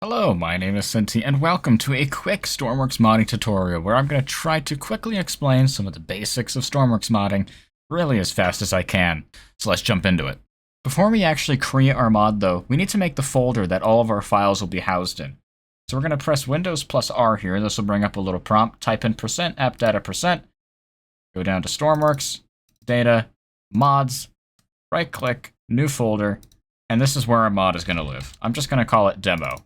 Hello, my name is Cinti, and welcome to a quick Stormworks modding tutorial where I'm going to try to quickly explain some of the basics of Stormworks modding really as fast as I can. So let's jump into it. Before we actually create our mod though, we need to make the folder that all of our files will be housed in. So we're going to press Windows plus R here. This will bring up a little prompt. Type in %appdata%, go down to Stormworks, Data, Mods, right click, New Folder, and this is where our mod is going to live. I'm just going to call it Demo.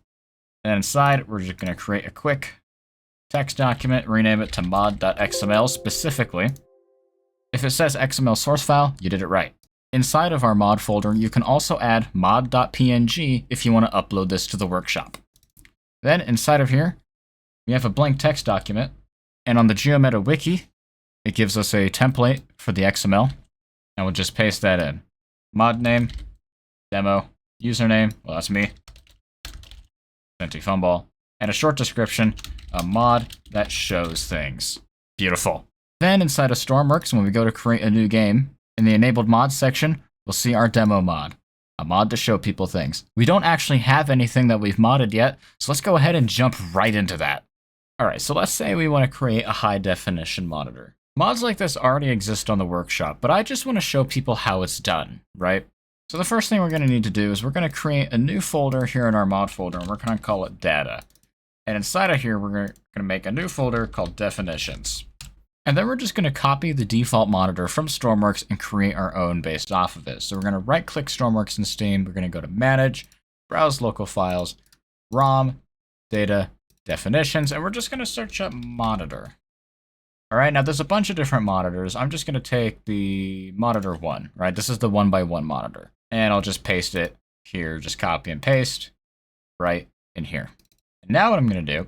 And inside, we're just going to create a quick text document, rename it to mod.xml specifically. If it says XML source file, you did it right. Inside of our mod folder, you can also add mod.png if you want to upload this to the workshop. Then inside of here, we have a blank text document, and on the GeoMeta wiki, it gives us a template for the XML, and we'll just paste that in. Mod name, demo, username, well that's me, Fumball, and a short description, a mod that shows things. Beautiful. Then inside of Stormworks, when we go to create a new game, in the enabled mods section, we'll see our demo mod, a mod to show people things. We don't actually have anything that we've modded yet, so let's go ahead and jump right into that. Alright, so let's say we want to create a high definition monitor. Mods like this already exist on the workshop, but I just want to show people how it's done, right? So the first thing we're going to need to do is we're going to create a new folder here in our mod folder, and we're going to call it data. And inside of here, we're going to make a new folder called definitions. And then we're just going to copy the default monitor from Stormworks and create our own based off of it. So we're going to right click Stormworks in Steam. We're going to go to manage, browse local files, ROM, data, definitions, and we're just going to search up monitor. All right, now there's a bunch of different monitors. I'm just going to take the monitor 1, right? This is the 1x1 monitor. And I'll just paste it here, just copy and paste right in here. And now what I'm going to do,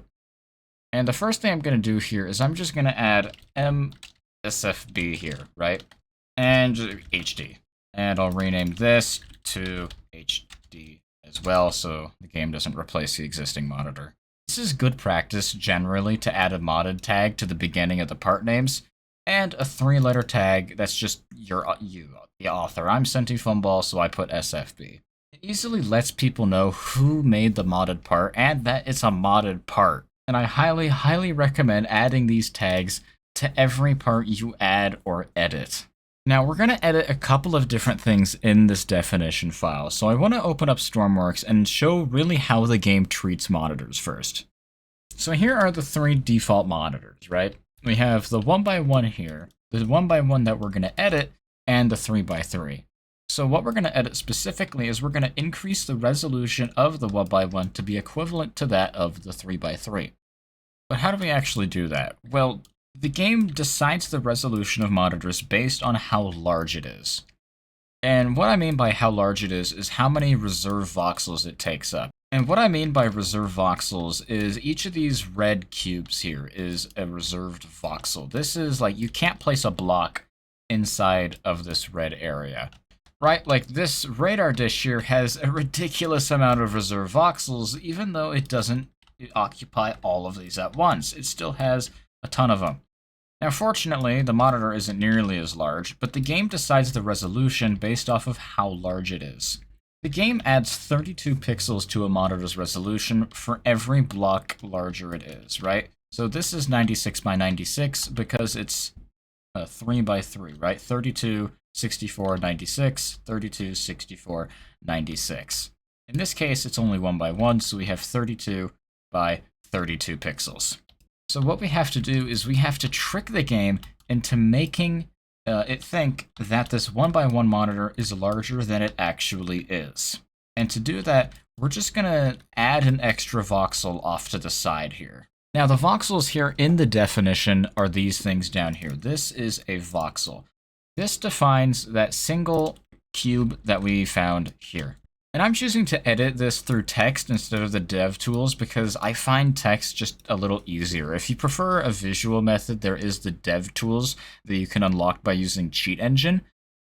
and the first thing I'm going to do here is I'm just going to add MSFB here, right? And HD. And I'll rename this to HD as well, so the game doesn't replace the existing monitor. This is good practice generally to add a modded tag to the beginning of the part names, and a 3-letter tag that's just you, the author. I'm Fumball, so I put SFB. It easily lets people know who made the modded part and that it's a modded part. And I highly, highly recommend adding these tags to every part you add or edit. Now we're going to edit a couple of different things in this definition file, so I want to open up Stormworks and show really how the game treats monitors first. So here are the 3 default monitors, right? We have the 1x1 here, the 1x1 that we're going to edit, and the 3x3. So what we're going to edit specifically is we're going to increase the resolution of the 1x1 to be equivalent to that of the 3x3. But how do we actually do that? Well, the game decides the resolution of monitors based on how large it is. And what I mean by how large it is how many reserve voxels it takes up. And what I mean by reserve voxels is each of these red cubes here is a reserved voxel. This is like, you can't place a block inside of this red area. Right, like this radar dish here has a ridiculous amount of reserve voxels, even though it doesn't occupy all of these at once. It still has a ton of them. Now fortunately, the monitor isn't nearly as large, but the game decides the resolution based off of how large it is. The game adds 32 pixels to a monitor's resolution for every block larger it is, right? So this is 96 by 96 because it's 3x3, right? 32, 64, 96, 32, 64, 96. In this case, it's only 1x1, so we have 32 by 32 pixels. So what we have to do is we have to trick the game into making it think that this 1x1 monitor is larger than it actually is. And to do that, we're just going to add an extra voxel off to the side here. Now the voxels here in the definition are these things down here. This is a voxel. This defines that single cube that we found here. And I'm choosing to edit this through text instead of the dev tools because I find text just a little easier. If you prefer a visual method, there is the dev tools that you can unlock by using Cheat Engine.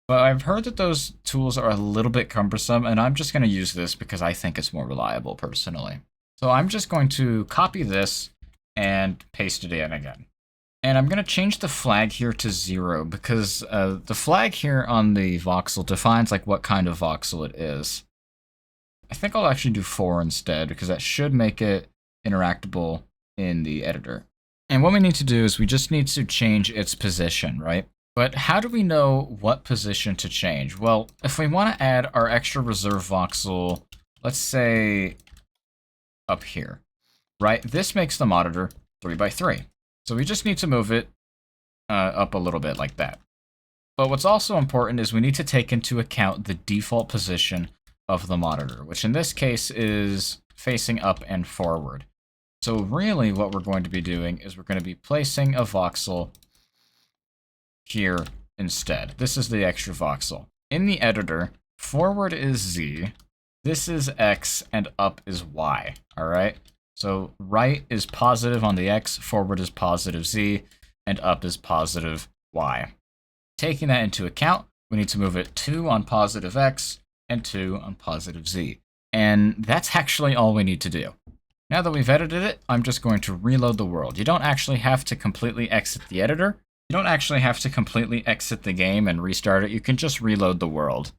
But I've heard that those tools are a little bit cumbersome, and I'm just going to use this because I think it's more reliable personally. So I'm just going to copy this and paste it in again. And I'm going to change the flag here to 0 because the flag here on the voxel defines like what kind of voxel it is. I think I'll actually do 4 instead, because that should make it interactable in the editor. And what we need to do is we just need to change its position, right? But how do we know what position to change? Well, if we want to add our extra reserve voxel, let's say up here, right? This makes the monitor 3x3. So we just need to move it up a little bit like that. But what's also important is we need to take into account the default position of the monitor, which in this case is facing up and forward. So really what we're going to be doing is we're going to be placing a voxel here instead. This is the extra voxel. In the editor, forward is Z, this is X, and up is Y, alright? So right is positive on the X, forward is positive Z, and up is positive Y. Taking that into account, we need to move it 2 on positive X and 2 on positive Z. And that's actually all we need to do. Now that we've edited it, I'm just going to reload the world. You don't actually have to completely exit the editor. You don't actually have to completely exit the game and restart it. You can just reload the world.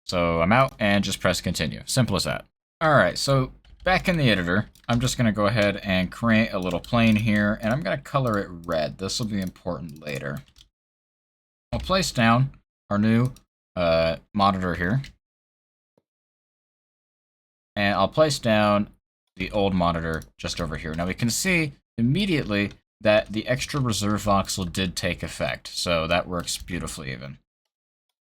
So I'm out and just press continue. Simple as that. Alright, so back in the editor, I'm just going to go ahead and create a little plane here, and I'm going to color it red. This will be important later. I'll place down our new monitor here. And I'll place down the old monitor just over here. Now we can see immediately that the extra reserve voxel did take effect, so that works beautifully even.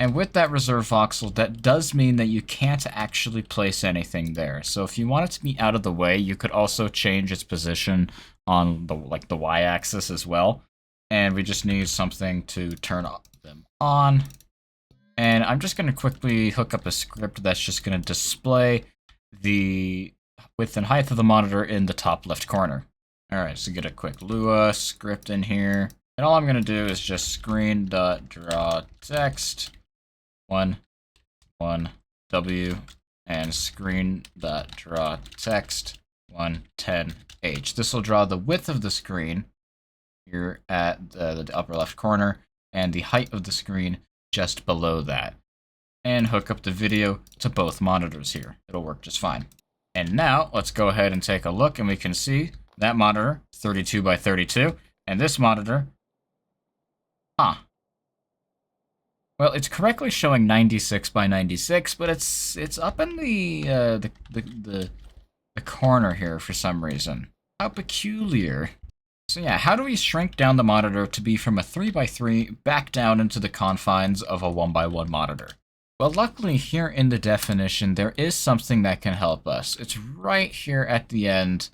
And with that reserve voxel, that does mean that you can't actually place anything there. So if you want it to be out of the way, you could also change its position on the y-axis as well. And we just need something to turn them on. And I'm just going to quickly hook up a script that's just going to display the width and height of the monitor in the top left corner. Alright, so get a quick Lua script in here. And all I'm going to do is just screen.draw text 1 W and screen.draw text 110H. This will draw the width of the screen here at the upper left corner and the height of the screen just below that. And hook up the video to both monitors here. It'll work just fine. And now let's go ahead and take a look, and we can see that monitor 32 by 32 and this monitor, well, it's correctly showing 96 by 96, but it's up in the corner here for some reason. How peculiar. So yeah, how do we shrink down the monitor to be from a 3x3 back down into the confines of a 1x1 monitor? Well, luckily here in the definition, there is something that can help us. It's right here at the end,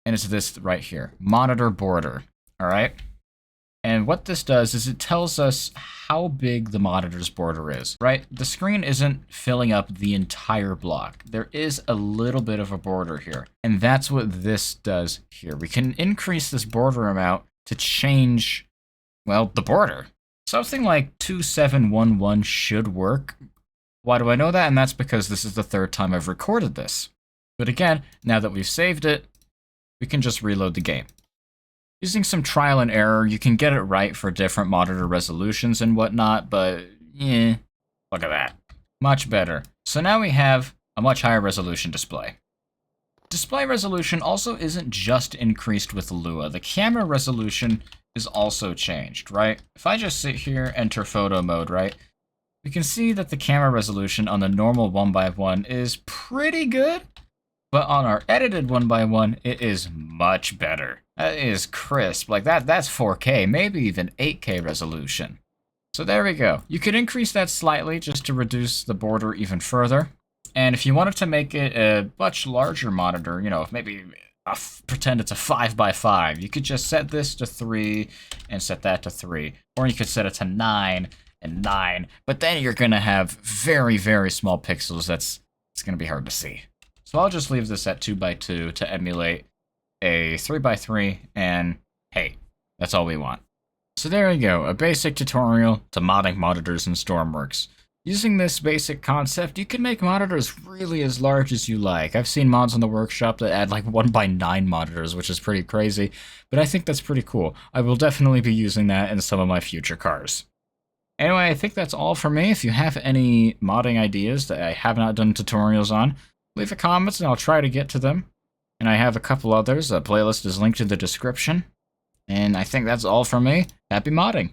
and it's this right here, monitor border, all right? And what this does is it tells us how big the monitor's border is, right? The screen isn't filling up the entire block. There is a little bit of a border here, and that's what this does here. We can increase this border amount to change, well, the border. Something like 2711 should work. Why do I know that? And that's because this is the third time I've recorded this. But again, now that we've saved it, we can just reload the game. Using some trial and error, you can get it right for different monitor resolutions and whatnot, but look at that. Much better. So now we have a much higher resolution display. Display resolution also isn't just increased with Lua. The camera resolution is also changed, right? If I just sit here, enter photo mode, right? We can see that the camera resolution on the normal 1x1 is pretty good, but on our edited 1x1, it is much better. That is crisp. Like that's 4K, maybe even 8K resolution. So there we go. You could increase that slightly just to reduce the border even further. And if you wanted to make it a much larger monitor, you know, maybe pretend it's a 5x5, you could just set this to 3 and set that to 3. Or you could set it to 9 and 9. But then you're going to have very, very small pixels. It's going to be hard to see. So I'll just leave this at 2x2 to emulate a 3x3, and hey, that's all we want. So there you go, a basic tutorial to modding monitors in Stormworks. Using this basic concept, you can make monitors really as large as you like. I've seen mods in the workshop that add like 1x9 monitors, which is pretty crazy, but I think that's pretty cool. I will definitely be using that in some of my future cars. Anyway, I think that's all for me. If you have any modding ideas that I have not done tutorials on, leave a comment and I'll try to get to them. And I have a couple others. The playlist is linked in the description. And I think that's all from me. Happy modding!